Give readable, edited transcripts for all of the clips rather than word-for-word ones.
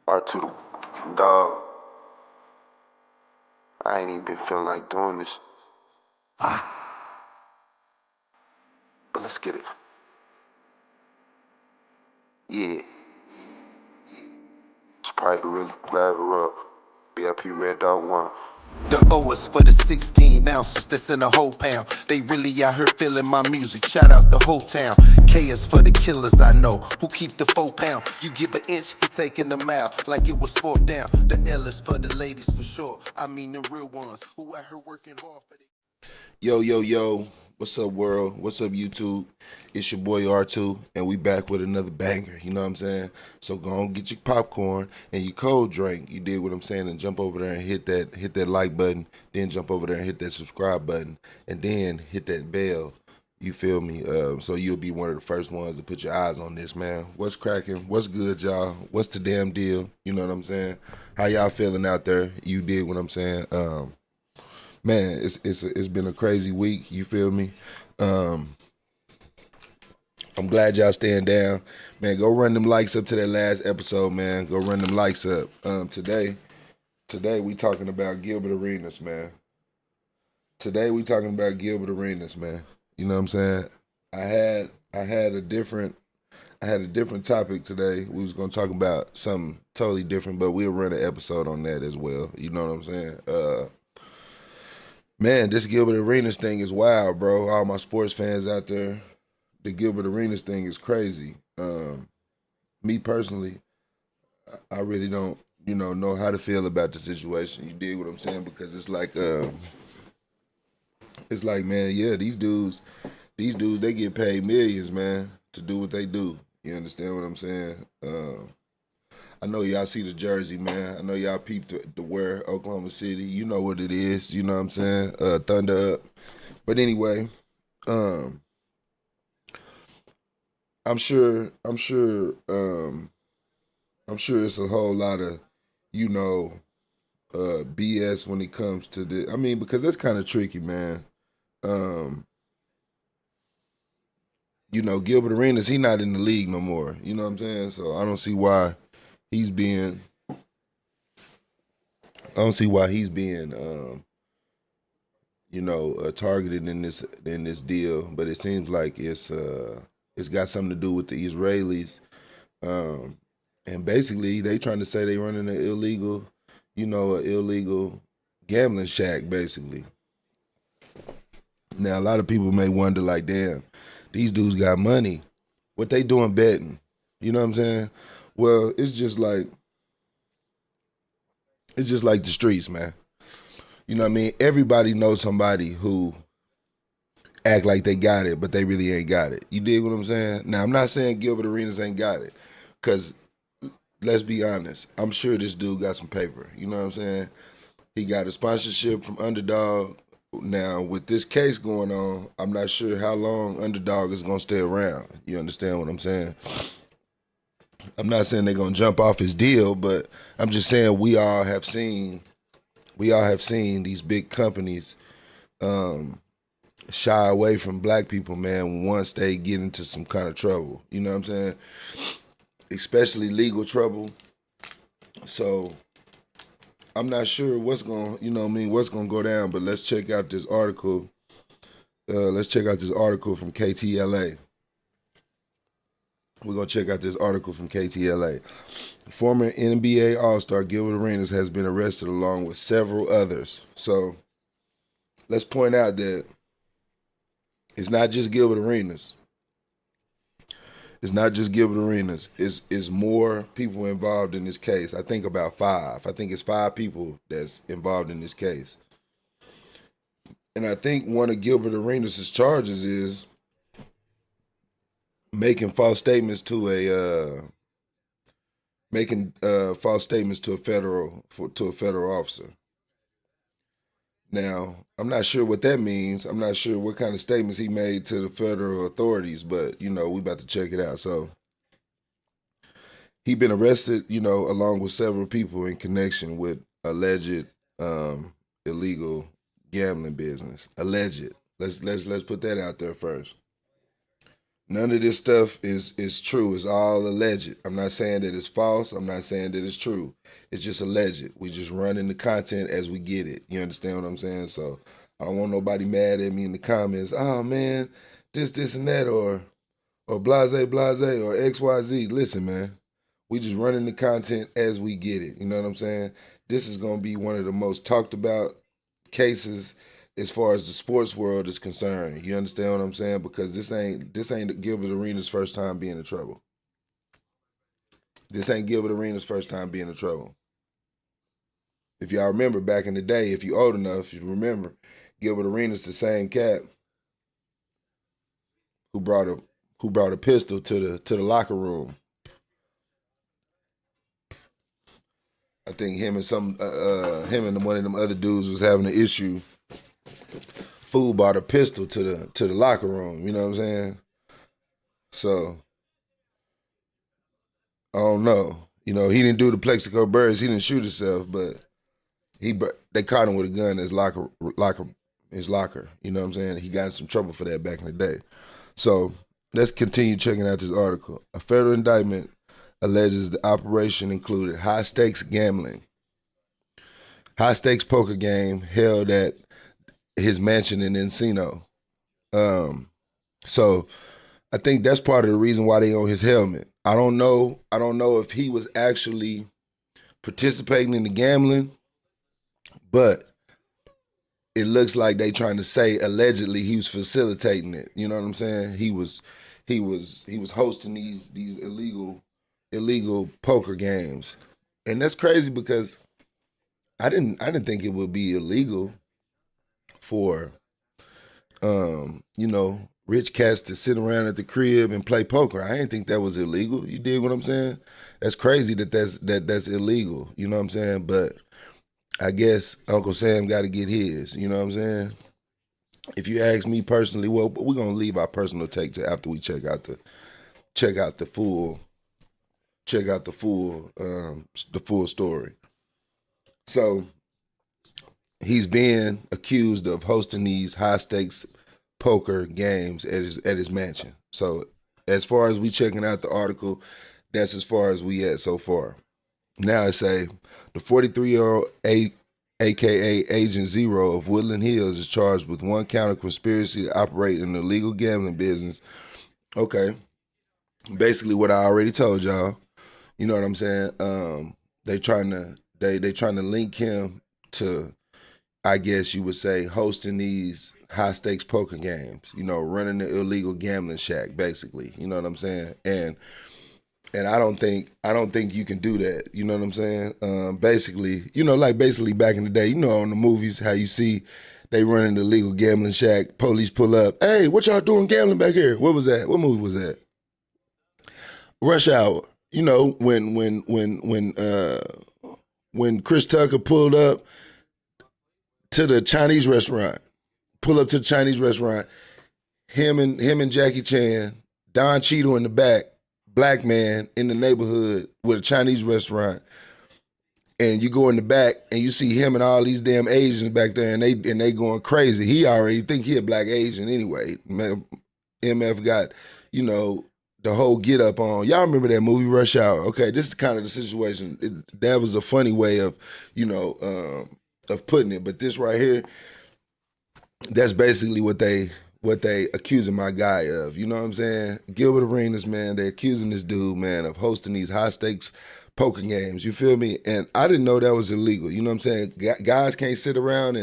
R2, dog. I ain't even been feeling like doing this, but let's get it. Yeah, it's probably really glad we're up. BIP Red Dot 1. The O is for the 16 ounces that's in a whole pound. They really out here feeling my music. Shout out the whole town. K is for the killers I know who keep the 4 pound. You give an inch, he taking them out like it was 4th down. The L is for the ladies for sure. I mean the real ones who out here working hard for the. Yo, yo, yo. What's up, world? What's up, YouTube? It's your boy R2, and we back with another banger. You know what I'm saying? So go on, get your popcorn and your cold drink. You did what I'm saying, and jump over there and hit that like button. Then jump over there and hit that subscribe button, and then hit that bell. You feel me? So you'll be one of the first ones to put your eyes on this, man. What's cracking? What's good, y'all? What's the damn deal? You know what I'm saying? How y'all feeling out there? You did what I'm saying. Man, it's been a crazy week. You feel me? I'm glad y'all staying down, man. Go run them likes up to that last episode, man. Go run them likes up. Today we talking about Gilbert Arenas, man. Today we talking about Gilbert Arenas, man. You know what I'm saying? I had a different topic today. We was gonna talk about something totally different, but we'll run an episode on that as well. You know what I'm saying? Man, this Gilbert Arenas thing is wild, bro. All my sports fans out there, the Gilbert Arenas thing is crazy. Me personally, I really don't, know how to feel about the situation. You dig what I'm saying? Because it's like, man, yeah, these dudes, they get paid millions, man, to do what they do. You understand what I'm saying? I know y'all see the jersey, man. I know y'all peeped the wear Oklahoma City. You know what it is. You know what I'm saying? Thunder up. But anyway, um, I'm sure, I'm sure, I'm sure it's a whole lot of, you know, BS when it comes to this. I mean, because that's kind of tricky, man. Um, Gilbert Arenas, he not in the league no more. You know what I'm saying? So he's being, I don't see why he's being, targeted in this deal. But it seems like it's got something to do with the Israelis. Um, and basically, they trying to say they running an illegal gambling shack, basically. Now, a lot of people may wonder, like, damn, these dudes got money. What they doing betting? You know what I'm saying? Well, it's just like the streets, man. You know what I mean? Everybody knows somebody who act like they got it, but they really ain't got it. You dig what I'm saying? Now, I'm not saying Gilbert Arenas ain't got it, because let's be honest. I'm sure this dude got some paper. You know what I'm saying? He got a sponsorship from Underdog. Now, with this case going on, I'm not sure how long Underdog is going to stay around. You understand what I'm saying? I'm not saying they're going to jump off his deal, but I'm just saying we all have seen these big companies shy away from black people, man, once they get into some kind of trouble. You know what I'm saying? Especially legal trouble. So I'm not sure what's gonna go down, but let's check out this article. Let's check out this article from KTLA. We're gonna check out this article from KTLA. Former NBA All-Star Gilbert Arenas has been arrested along with several others. So let's point out that it's not just Gilbert Arenas. It's not just Gilbert Arenas. It's more people involved in this case. I think about 5. I think it's 5 people that's involved in this case. And I think one of Gilbert Arenas' charges is making false statements to a federal officer. Now, I'm not sure what that means. I'm not sure what kind of statements he made to the federal authorities, but we about to check it out. So he been arrested, along with several people in connection with alleged illegal gambling business. Alleged. Let's put that out there first. None of this stuff is true. It's all alleged. I'm not saying that it's false. I'm not saying that it's true. It's just alleged. We just running the content as we get it. You understand what I'm saying? So I don't want nobody mad at me in the comments. Oh man, this and that, or blase or XYZ. Listen, man. We just running the content as we get it. You know what I'm saying? This is gonna be one of the most talked about cases as far as the sports world is concerned. You understand what I'm saying? Because this ain't Gilbert Arenas' first time being in trouble. This ain't Gilbert Arenas' first time being in trouble. If y'all remember back in the day, if you old enough, you remember Gilbert Arenas, the same cat who brought a pistol to the locker room. I think him and one of them other dudes was having an issue. Fool brought a pistol to the locker room. You know what I'm saying? So I don't know. You know, he didn't do the Plexico Birds. He didn't shoot himself, but they caught him with a gun in his locker. You know what I'm saying? He got in some trouble for that back in the day. So let's continue checking out this article. A federal indictment alleges the operation included high stakes gambling, high stakes poker game held at his mansion in Encino. So I think that's part of the reason why they own his helmet. I don't know if he was actually participating in the gambling, but it looks like they trying to say allegedly he was facilitating it. You know what I'm saying? He was hosting these illegal poker games. And that's crazy because I didn't think it would be illegal for rich cats to sit around at the crib and play poker. I didn't think that was illegal. You dig what I'm saying? That's crazy that's illegal. You know what I'm saying? But I guess Uncle Sam got to get his. You know what I'm saying? If you ask me personally, well, we're gonna leave our personal take to after we check out the full story. So he's being accused of hosting these high stakes poker games at his mansion. So as far as we checking out the article, that's as far as we at so far. Now I say the 43-year-old aka Agent Zero of Woodland Hills is charged with one count of conspiracy to operate in the illegal gambling business. Okay. Basically what I already told y'all. You know what I'm saying? They trying to link him to, I guess you would say, hosting these high stakes poker games, running the illegal gambling shack, basically. You know what I'm saying? And I don't think you can do that. You know what I'm saying? Basically back in the day, on the movies, how you see they running the illegal gambling shack, police pull up, hey, what y'all doing gambling back here? What was that? What movie was that? Rush Hour. When Chris Tucker pulled up to the Chinese restaurant, him and Jackie Chan, Don Cheadle in the back, black man in the neighborhood with a Chinese restaurant, and you go in the back and you see him and all these damn Asians back there, and they going crazy. He already think he a black Asian anyway. MF got, the whole get up on. Y'all remember that movie Rush Hour? Okay, this is kind of the situation. That was a funny way of, of putting it. But this right here, that's basically what they accusing my guy of. You know what I'm saying? Gilbert Arenas, man, they accusing this dude, man, of hosting these high stakes poker games. You feel me? And I didn't know that was illegal. You know what I'm saying? Guys can't sit around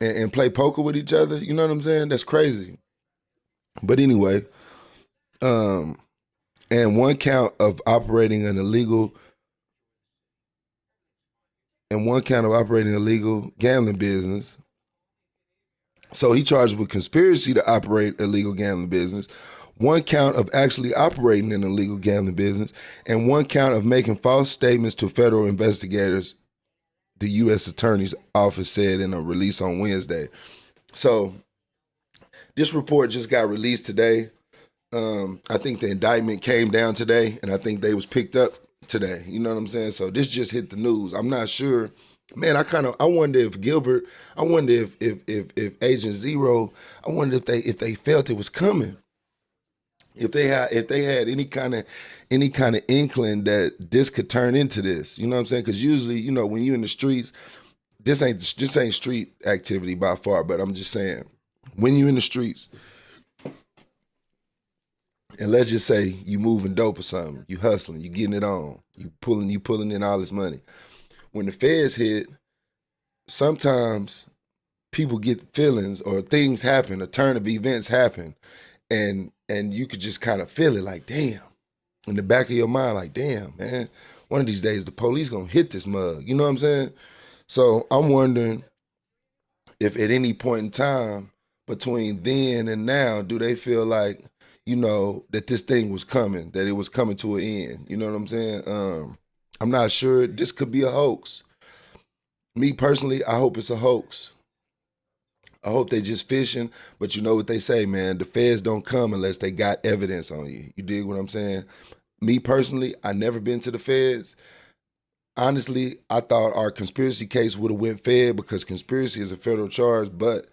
and play poker with each other. You know what I'm saying? That's crazy. But anyway, and one count of operating an illegal gambling business. So he charged with conspiracy to operate illegal gambling business, one count of actually operating an illegal gambling business, and one count of making false statements to federal investigators, the U.S. Attorney's Office said in a release on Wednesday. So this report just got released today. I think the indictment came down today, and I think they was picked up today. You know what I'm saying? So this just hit the news. I'm not sure. Man, I wonder if Gilbert, I wonder if Agent Zero, I wonder if they felt it was coming. if they had any kind of inkling that this could turn into this, you know what I'm saying? Because usually, when you're in the streets, this ain't street activity by far, but I'm just saying, when you're in the streets, and let's just say you moving dope or something, you hustling, you getting it on, you pulling in all this money. When the feds hit, sometimes people get feelings or things happen, a turn of events happen, and you could just kind of feel it like, damn, in the back of your mind, like, damn, man, one of these days the police gonna hit this mug. You know what I'm saying? So I'm wondering if at any point in time between then and now, do they feel like, that this thing was coming, that it was coming to an end? You know what I'm saying? I'm not sure. This could be a hoax. Me personally, I hope it's a hoax. I hope they just fishing, but you know what they say, man, the feds don't come unless they got evidence on you. You dig what I'm saying? Me personally, I never been to the feds. Honestly, I thought our conspiracy case would have went fed because conspiracy is a federal charge, but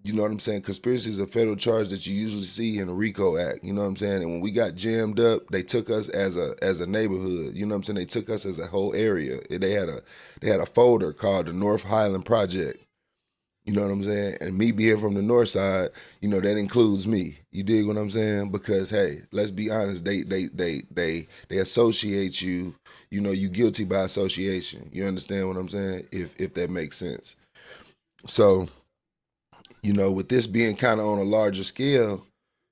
you know what I'm saying? Conspiracy is a federal charge that you usually see in a RICO Act. You know what I'm saying? And when we got jammed up, they took us as a neighborhood. You know what I'm saying? They took us as a whole area. They had a folder called the North Highland Project. You know what I'm saying? And me being from the north side, that includes me. You dig what I'm saying? Because hey, let's be honest, they associate you, you guilty by association. You understand what I'm saying? If that makes sense. So, with this being kind of on a larger scale,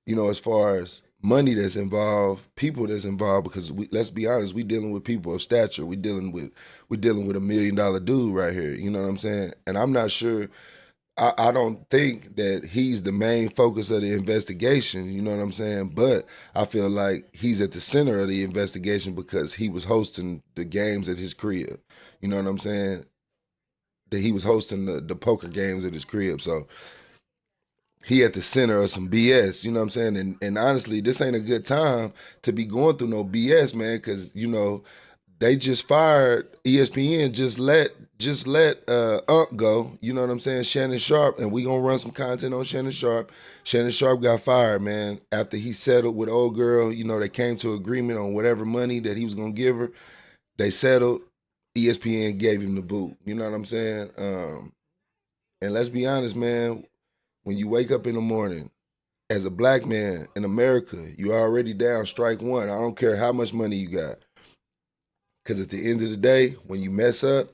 as far as money that's involved, people that's involved, because let's be honest, we dealing with people of stature. We dealing with $1 million dude right here. You know what I'm saying? And I'm not sure. I don't think that he's the main focus of the investigation, you know what I'm saying? But I feel like he's at the center of the investigation because he was hosting the games at his crib. You know what I'm saying? That he was hosting the poker games at his crib. So he at the center of some BS, you know what I'm saying? And honestly, this ain't a good time to be going through no BS, man, because, they just fired ESPN, just let Unc go, you know what I'm saying, Shannon Sharp, and we gonna run some content on Shannon Sharp. Shannon Sharp got fired, man, after he settled with old girl. They came to agreement on whatever money that he was gonna give her. They settled. ESPN gave him the boot. You know what I'm saying? And let's be honest, man, when you wake up in the morning, as a black man in America, you're already down strike one. I don't care how much money you got. Because at the end of the day, when you mess up,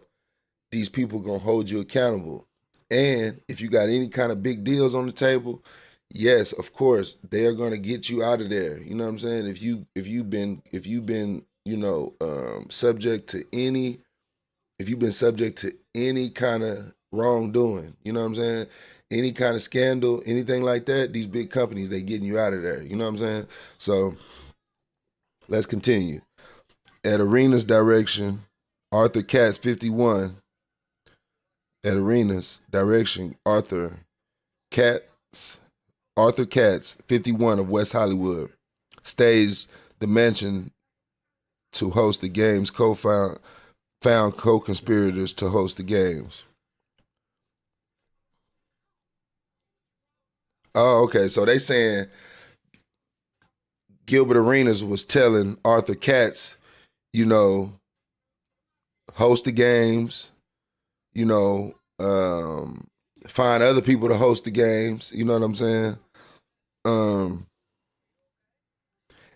these people going to hold you accountable. And if you got any kind of big deals on the table, yes, of course, they are going to get you out of there. You know what I'm saying? If you've been subject to any, if you've been subject to any kind of wrongdoing, you know what I'm saying? Any kind of scandal, anything like that, these big companies, they getting you out of there. You know what I'm saying? So let's continue. At Arenas' direction, Arthur Katz, 51. At Arenas' direction, Arthur Katz, 51 of West Hollywood, staged the mansion to host the games. Found co-conspirators to host the games. Oh, okay. So they saying Gilbert Arenas was telling Arthur Katz, host the games, find other people to host the games. You know what I'm saying?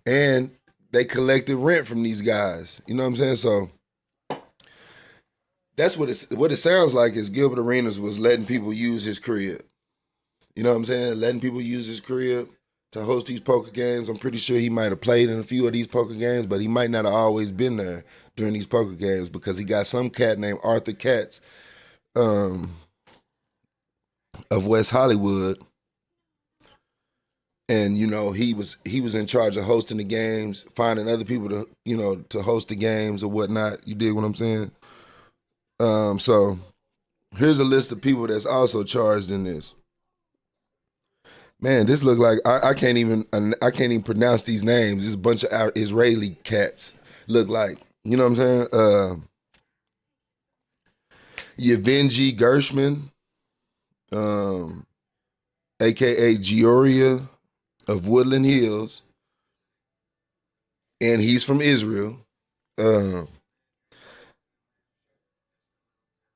And they collected rent from these guys. You know what I'm saying? So that's what it sounds like is Gilbert Arenas was letting people use his crib. You know what I'm saying? Letting people use his crib to host these poker games. I'm pretty sure he might have played in a few of these poker games, but he might not have always been there during these poker games because he got some cat named Arthur Katz of West Hollywood. And he was in charge of hosting the games, finding other people to host the games or whatnot. You dig what I'm saying? So here's a list of people that's also charged in this. Man, this look like I can't even pronounce these names. This bunch of Israeli cats look like. You know what I'm saying? Yevgeny Gershman, aka Georgia of Woodland Hills, and he's from Israel.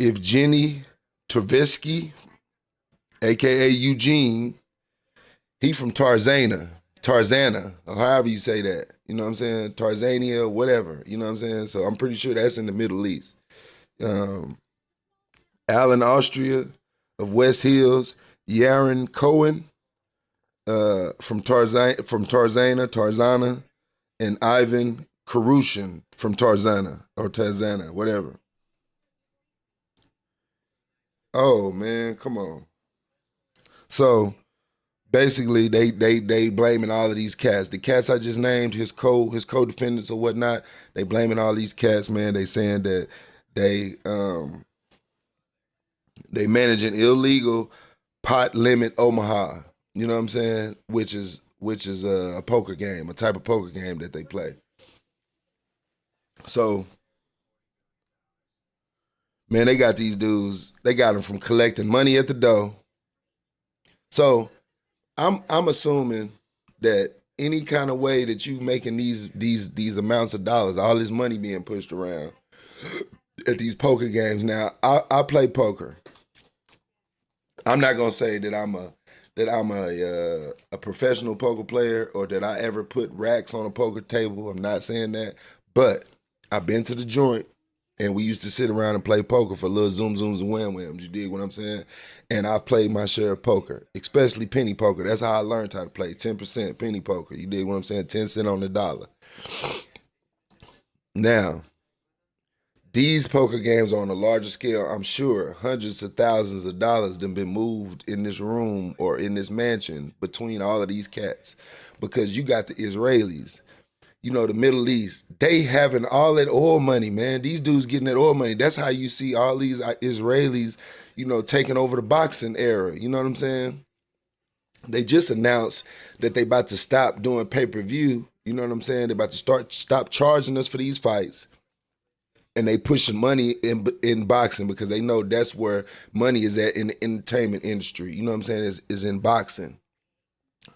Evgeny Tversky, aka Eugene, he from Tarzana, or however you say that. You know what I'm saying? Tarzania, whatever. You know what I'm saying? So I'm pretty sure that's in the Middle East. Alan Austria of West Hills, Yaron Cohen from Tarzana, and Ivan Karushin from Tarzana, whatever. Oh man, come on. So basically, they blaming all of these cats. The cats I just named, his co-defendants or whatnot. They blaming all these cats, man. They saying that they manage an illegal pot limit Omaha. You know what I'm saying? Which is a poker game, a type of poker game that they play. So, man, they got these dudes. They got them from collecting money at the door. So, I'm assuming that any kind of way that you making these amounts of dollars, all this money being pushed around at these poker games. Now, I play poker. I'm not gonna say that I'm a professional poker player or that I ever put racks on a poker table. I'm not saying that, but I've been to the joint and we used to sit around and play poker for little zooms and wham-whams. You dig what I'm saying? And I've played my share of poker, especially penny poker. That's how I learned how to play 10% penny poker. You dig what I'm saying? 10 cents on the dollar. Now, these poker games on a larger scale, I'm sure hundreds of thousands of dollars have been moved in this room or in this mansion between all of these cats. Because you got the Israelis, you know, the Middle East, they having all that oil money, man. These dudes getting that oil money. That's how you see all these Israelis, you know, taking over the boxing era. You know what I'm saying? They just announced that they about to stop doing pay-per-view. You know what I'm saying? They're about to stop charging us for these fights. And they pushing money in boxing because they know that's where money is at in the entertainment industry. You know what I'm saying? Is in boxing.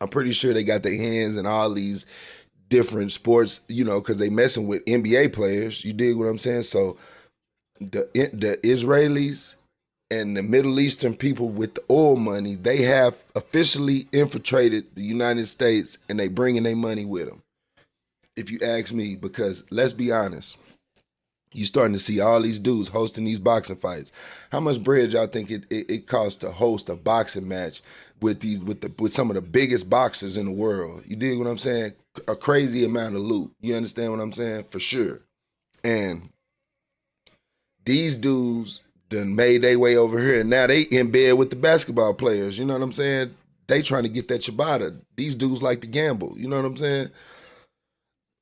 I'm pretty sure they got their hands in all these different sports, you know, because they messing with NBA players. You dig what I'm saying? So the Israelis and the Middle Eastern people with the oil money, they have officially infiltrated the United States and they bringing their money with them. If you ask me, because let's be honest, you starting to see all these dudes hosting these boxing fights. How much bread y'all think it costs to host a boxing match with some of the biggest boxers in the world? You dig what I'm saying? A crazy amount of loot. You understand what I'm saying? For sure. And these dudes done made their way over here, and now they in bed with the basketball players. You know what I'm saying? They trying to get that Shabata. These dudes like to gamble. You know what I'm saying?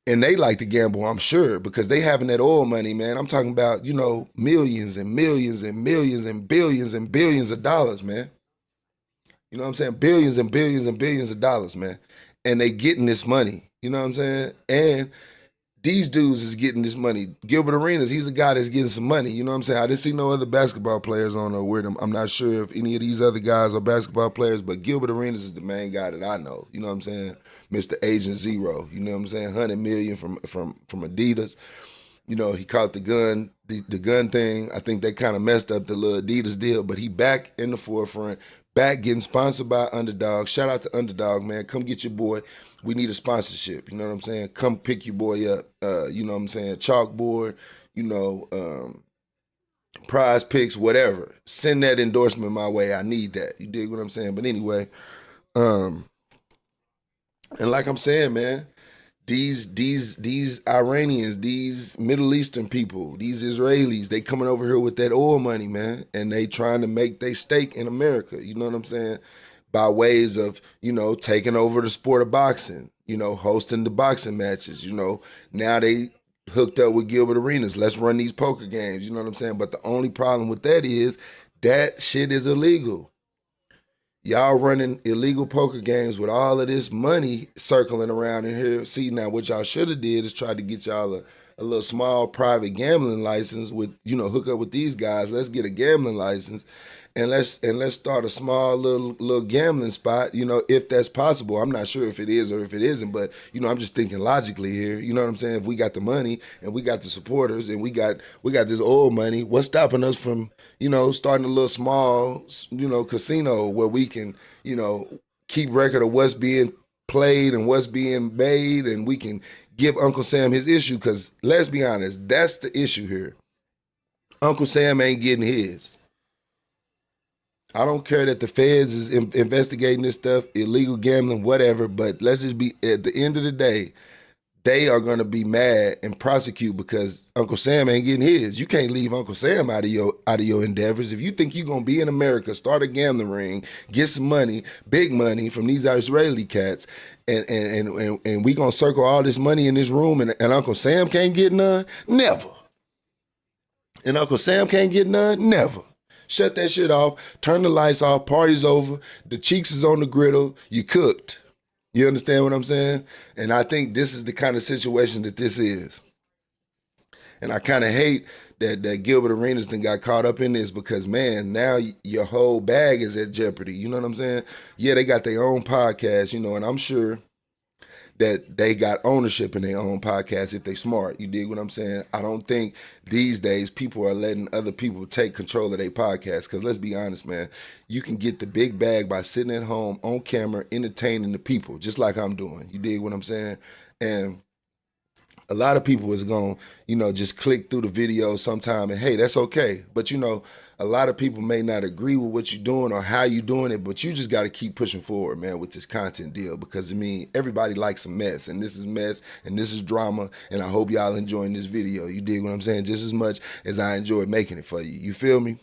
And they like to gamble, I'm sure, because they having that oil money, man. I'm talking about, you know, millions and millions and millions and billions and billions of dollars, man. You know what I'm saying? Billions and billions and billions of dollars, man. And they getting this money. You know what I'm saying? And these dudes is getting this money. Gilbert Arenas, he's a guy that's getting some money. You know what I'm saying? I didn't see no other basketball players on there with him. I'm not sure if any of these other guys are basketball players, but Gilbert Arenas is the main guy that I know. You know what I'm saying? Mr. Agent Zero. You know what I'm saying? 100 million from Adidas. You know, he caught the gun thing. I think they kind of messed up the little Adidas deal, but he back in the forefront, back getting sponsored by Underdog. Shout out to Underdog, man. Come get your boy. We need a sponsorship. You know what I'm saying? Come pick your boy up. You know what I'm saying? Chalkboard, you know, prize picks, whatever. Send that endorsement my way. I need that. You dig what I'm saying? But anyway, and like I'm saying, man, these Iranians, these Middle Eastern people, these Israelis, they coming over here with that oil money, man, and they trying to make their stake in America. You know what I'm saying? By ways of, you know, taking over the sport of boxing, you know, hosting the boxing matches. You know, now they hooked up with Gilbert Arenas. Let's run these poker games. You know what I'm saying? But the only problem with that is that shit is illegal. Y'all running illegal poker games with all of this money circling around in here. See, now what y'all should have did is try to get y'all a little small private gambling license with, you know, hook up with these guys. Let's get a gambling license and let's start a small little gambling spot, you know, if that's possible. I'm not sure if it is or if it isn't, but you know, I'm just thinking logically here. You know what I'm saying? If we got the money and we got the supporters and we got this oil money, what's stopping us from, you know, starting a little small, you know, casino where we can, you know, keep record of what's being played and what's being made, and we can give Uncle Sam his issue, because let's be honest, that's the issue here. Uncle Sam ain't getting his. I don't care that the feds is investigating this stuff, illegal gambling, whatever, but let's just be, at the end of the day, they are going to be mad and prosecute because Uncle Sam ain't getting his. You can't leave Uncle Sam out of your endeavors. If you think you're going to be in America, start a gambling ring, get some money, big money from these Israeli cats, and we going to circle all this money in this room and Uncle Sam can't get none? Never. And Uncle Sam can't get none? Never. Shut that shit off, turn the lights off, party's over, the cheeks is on the griddle, you cooked. You understand what I'm saying? And I think this is the kind of situation that this is. And I kind of hate that Gilbert Arenas then got caught up in this, because, man, now your whole bag is at jeopardy. You know what I'm saying? Yeah, they got their own podcast, you know, and I'm sure that they got ownership in their own podcast if they smart. You dig what I'm saying? I don't think these days people are letting other people take control of their podcast, because let's be honest, man, you can get the big bag by sitting at home on camera entertaining the people, just like I'm doing. You dig what I'm saying? And a lot of people is going to, you know, just click through the video sometime, and hey, that's okay. But, you know, a lot of people may not agree with what you're doing or how you're doing it, but you just got to keep pushing forward, man, with this content deal, because, I mean, everybody likes a mess, and this is mess, and this is drama, and I hope y'all enjoying this video. You dig what I'm saying? Just as much as I enjoy making it for you. You feel me?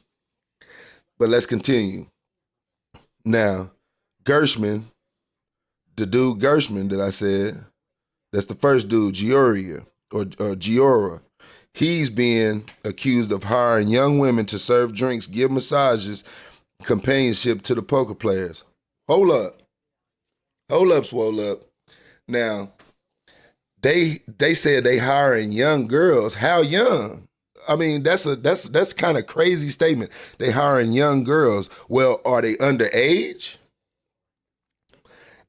But let's continue. Now, Gershman, the dude Gershman that I said, that's the first dude, Giora, he's being accused of hiring young women to serve drinks, give massages, companionship to the poker players. Hold up, swole up. Now, they said they hiring young girls. How young? I mean, that's kind of crazy statement. They hiring young girls. Well, are they underage?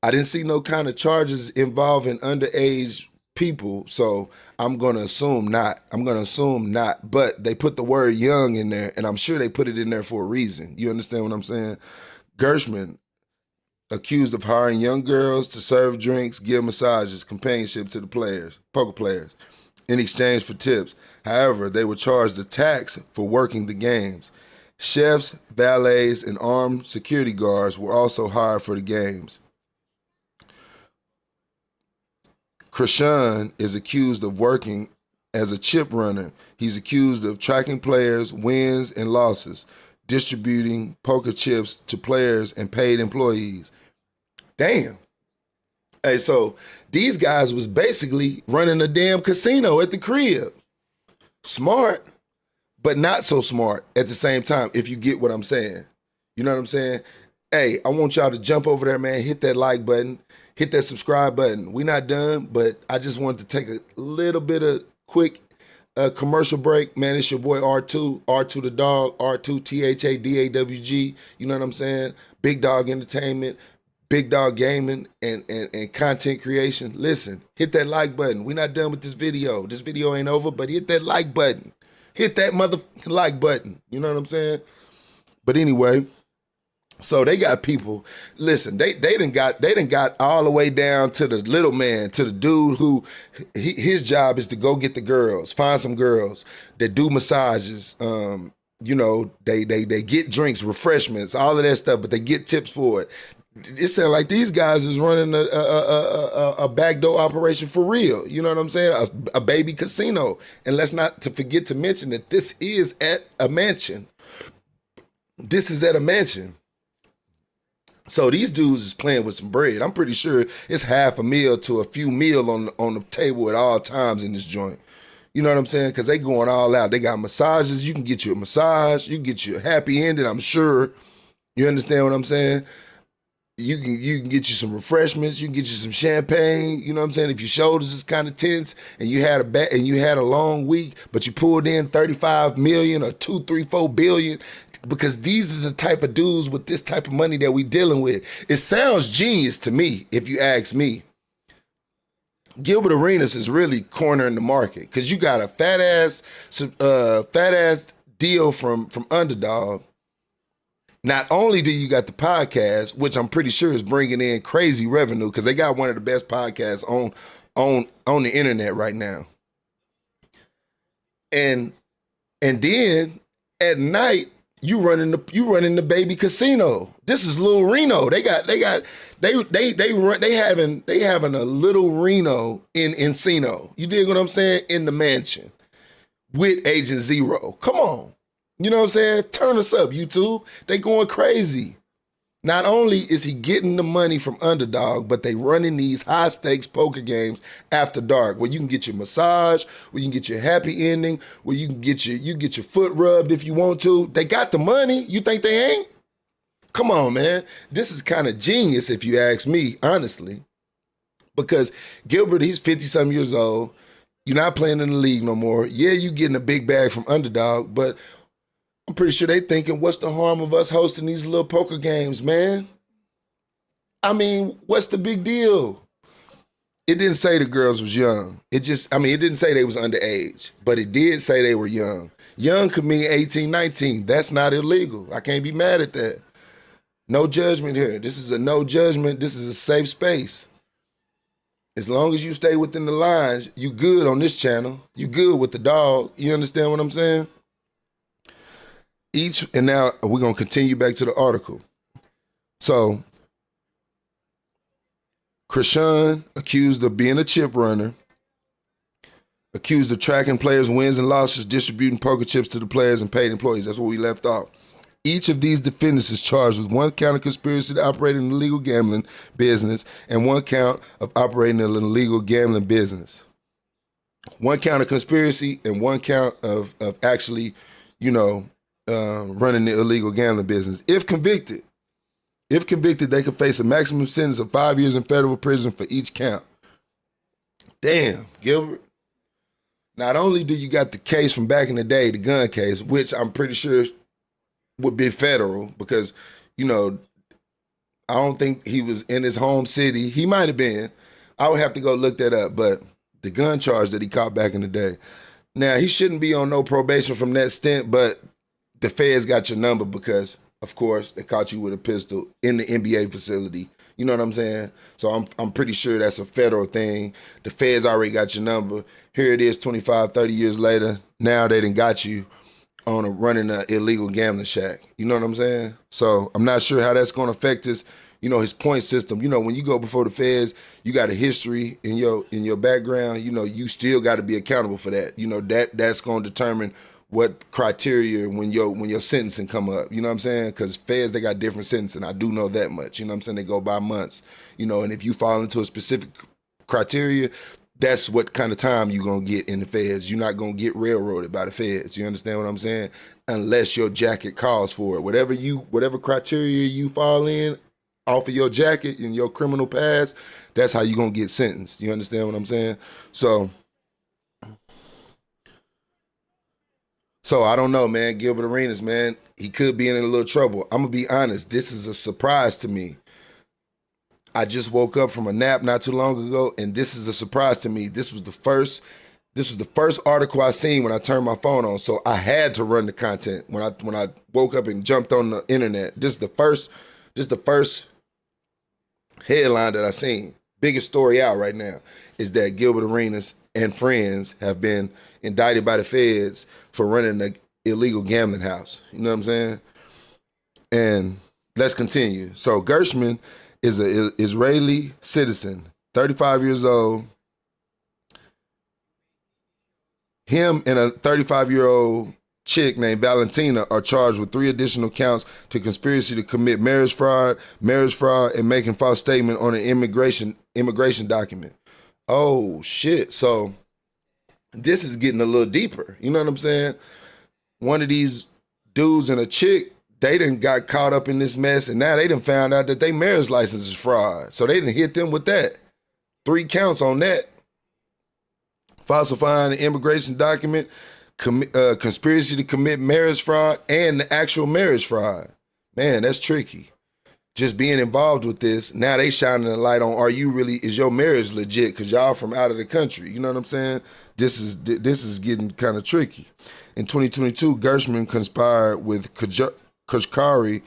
I didn't see no kind of charges involving underage people, so I'm going to assume not. But they put the word young in there, and I'm sure they put it in there for a reason. You understand what I'm saying? Gershman, accused of hiring young girls to serve drinks, give massages, companionship to the poker players, in exchange for tips. However, they were charged a tax for working the games. Chefs, valets, and armed security guards were also hired for the games. Krishan is accused of working as a chip runner. He's accused of tracking players' wins and losses, distributing poker chips to players and paid employees. Damn. Hey, so these guys was basically running a damn casino at the crib. Smart, but not so smart at the same time, if you get what I'm saying. You know what I'm saying? Hey, I want y'all to jump over there, man. Hit that like button. Hit that subscribe button. We not done, but I just wanted to take a little bit of quick commercial break. Man, it's your boy R2, R2 the dog, R2 THADAWG. You know what I'm saying? Big Dog Entertainment, Big Dog Gaming, and content creation. Listen, hit that like button. We not done with this video. This video ain't over, but hit that like button. Hit that motherfucking like button. You know what I'm saying? But anyway, so they got people. Listen, they done got all the way down to the little man, to the dude who his job is to go get the girls, find some girls that do massages. You know, they get drinks, refreshments, all of that stuff, but they get tips for it. It sounds like these guys is running a backdoor operation for real. You know what I'm saying? A baby casino. And let's not to forget to mention that this is at a mansion. This is at a mansion. So these dudes is playing with some bread. I'm pretty sure it's $500,000 to a few mil on the table at all times in this joint. You know what I'm saying? Because they going all out. They got massages. You can get you a massage. You can get you a happy ending, I'm sure. You understand what I'm saying? You can get you some refreshments. You can get you some champagne. You know what I'm saying? If your shoulders is kind of tense and you had a long week, but you pulled in 35 million or 2, 3, 4 billion, because these are the type of dudes with this type of money that we dealing with. It sounds genius to me, if you ask me. Gilbert Arenas is really cornering the market because you got a fat ass deal from Underdog. Not only do you got the podcast, which I'm pretty sure is bringing in crazy revenue because they got one of the best podcasts on the internet right now. And then at night you running the baby casino. This is Lil Reno. They having a little Reno in Encino. You dig what I'm saying? In the mansion with Agent Zero. Come on. You know what I'm saying? Turn us up, YouTube. They going crazy. Not only is he getting the money from Underdog, but they running these high stakes poker games after dark where you can get your massage, where you can get your happy ending, where you can get your foot rubbed if you want to. They got the money. You think they ain't? Come on, man. This is kind of genius if you ask me, honestly. Because Gilbert, he's 50-something years old. You're not playing in the league no more. Yeah, you getting a big bag from Underdog, but I'm pretty sure they thinking, what's the harm of us hosting these little poker games, man? I mean, what's the big deal? It didn't say the girls was young. It didn't say they was underage, but it did say they were young. Young could mean 18, 19. That's not illegal. I can't be mad at that. No judgment here. This is a no judgment. This is a safe space. As long as you stay within the lines, you good on this channel. You good with the dog. You understand what I'm saying? And now we're going to continue back to the article. So, Krishan, accused of being a chip runner, accused of tracking players' wins and losses, distributing poker chips to the players and paid employees. That's where we left off. Each of these defendants is charged with 1 count of conspiracy to operate in an illegal gambling business and 1 count of operating in an illegal gambling business. 1 count of conspiracy and 1 count of actually, running the illegal gambling business. If convicted, they could face a maximum sentence of 5 years in federal prison for each count. Damn, Gilbert. Not only do you got the case from back in the day, the gun case, which I'm pretty sure would be federal because, I don't think he was in his home city. He might have been. I would have to go look that up, but the gun charge that he caught back in the day. Now, he shouldn't be on no probation from that stint, but the feds got your number because, of course, they caught you with a pistol in the NBA facility. You know what I'm saying? So I'm pretty sure that's a federal thing. The feds already got your number. Here it is 25, 30 years later. Now they done got you on running an illegal gambling shack. You know what I'm saying? So I'm not sure how that's going to affect his point system. When you go before the feds, you got a history in your background. You still got to be accountable for that. That's going to determine what criteria when your sentencing come up, you know what I'm saying? Because feds, they got different sentencing. I do know that much, you know what I'm saying? They go by months, and if you fall into a specific criteria, that's what kind of time you going to get in the feds. You're not going to get railroaded by the feds, you understand what I'm saying? Unless your jacket calls for it. Whatever criteria you fall in off of your jacket and your criminal past, that's how you going to get sentenced. You understand what I'm saying? So I don't know, man. Gilbert Arenas, man, he could be in a little trouble. I'm going to be honest. This is a surprise to me. I just woke up from a nap not too long ago, and this is a surprise to me. This was the first article I seen when I turned my phone on, so I had to run the content when I woke up and jumped on the internet. This is the first headline that I seen. Biggest story out right now is that Gilbert Arenas and friends have been indicted by the feds for running an illegal gambling house. You know what I'm saying? And let's continue. So Gershman is an Israeli citizen, 35 years old. Him and a 35-year-old chick named Valentina are charged with 3 additional counts to conspiracy to commit marriage fraud, and making false statement on an immigration document. Oh, shit. So this is getting a little deeper. You know what I'm saying? One of these dudes and a chick, they done got caught up in this mess, and now they done found out that their marriage license is fraud. So they done hit them with that. 3 counts on that. Falsifying an immigration document, conspiracy to commit marriage fraud, and the actual marriage fraud. Man, that's tricky. Just being involved with this, now they shining a light on, is your marriage legit? Because y'all from out of the country. You know what I'm saying? This is getting kind of tricky. In 2022, Gershman conspired with Kashkari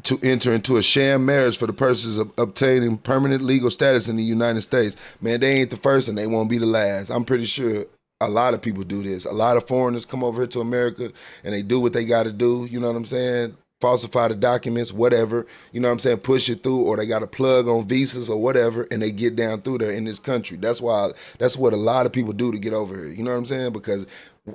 to enter into a sham marriage for the purpose of obtaining permanent legal status in the United States. Man, they ain't the first and they won't be the last. I'm pretty sure a lot of people do this. A lot of foreigners come over here to America and they do what they got to do. You know what I'm saying? Falsify the documents, whatever, you know what I'm saying, push it through, or they got a plug on visas or whatever, and they get down through there in this country. That's what a lot of people do to get over here. You know what I'm saying? Because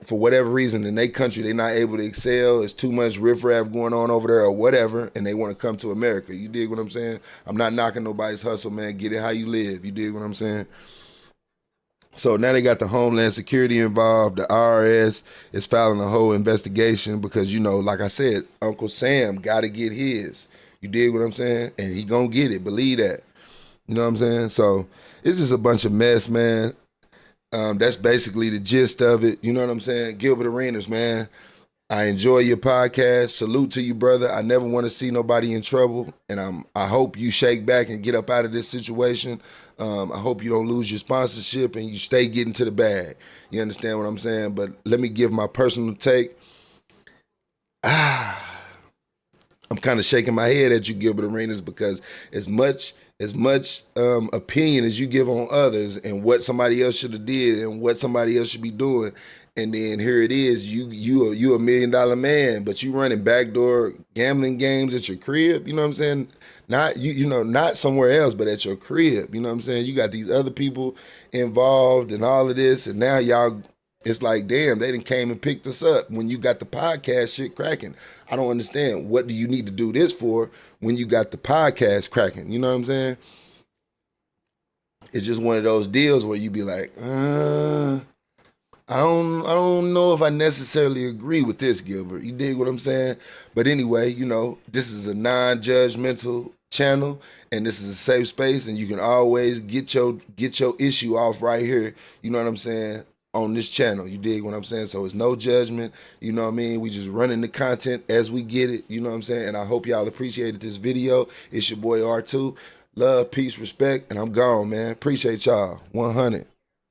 for whatever reason in their country, they're not able to excel. It's too much riffraff going on over there or whatever, and they want to come to America. You dig what I'm saying? I'm not knocking nobody's hustle, man. Get it how you live. You dig what I'm saying? So now they got the Homeland Security involved. The IRS is filing a whole investigation because, you know, like I said, Uncle Sam got to get his. You dig what I'm saying? And he gonna get it. Believe that. You know what I'm saying? So it's just a bunch of mess, man. That's basically the gist of it. You know what I'm saying? Gilbert Arenas, man. I enjoy your podcast. Salute to you, brother. I never want to see nobody in trouble, and I hope you shake back and get up out of this situation. I hope you don't lose your sponsorship and you stay getting to the bag. You understand what I'm saying? But let me give my personal take. I'm kind of shaking my head at you, Gilbert Arenas, because as much opinion as you give on others and what somebody else should have did and what somebody else should be doing, and then here it is, you $1 million man, but you running backdoor gambling games at your crib. You know what I'm saying? Not not somewhere else, but at your crib. You know what I'm saying? You got these other people involved and all of this, and now y'all, it's like, damn, they done came and picked us up when you got the podcast shit cracking. I don't understand. What do you need to do this for when you got the podcast cracking? You know what I'm saying? It's just one of those deals where you be like, I don't know if I necessarily agree with this, Gilbert. You dig what I'm saying? But anyway, you know, this is a non-judgmental channel and this is a safe space, and you can always get your issue off right here. You know what I'm saying? On this channel. You dig what I'm saying? So it's no judgment. You know what I mean? We just running the content as we get it. You know what I'm saying? And I hope y'all appreciated this video. It's your boy R2. Love, peace, respect, and I'm gone, man. Appreciate y'all. 100.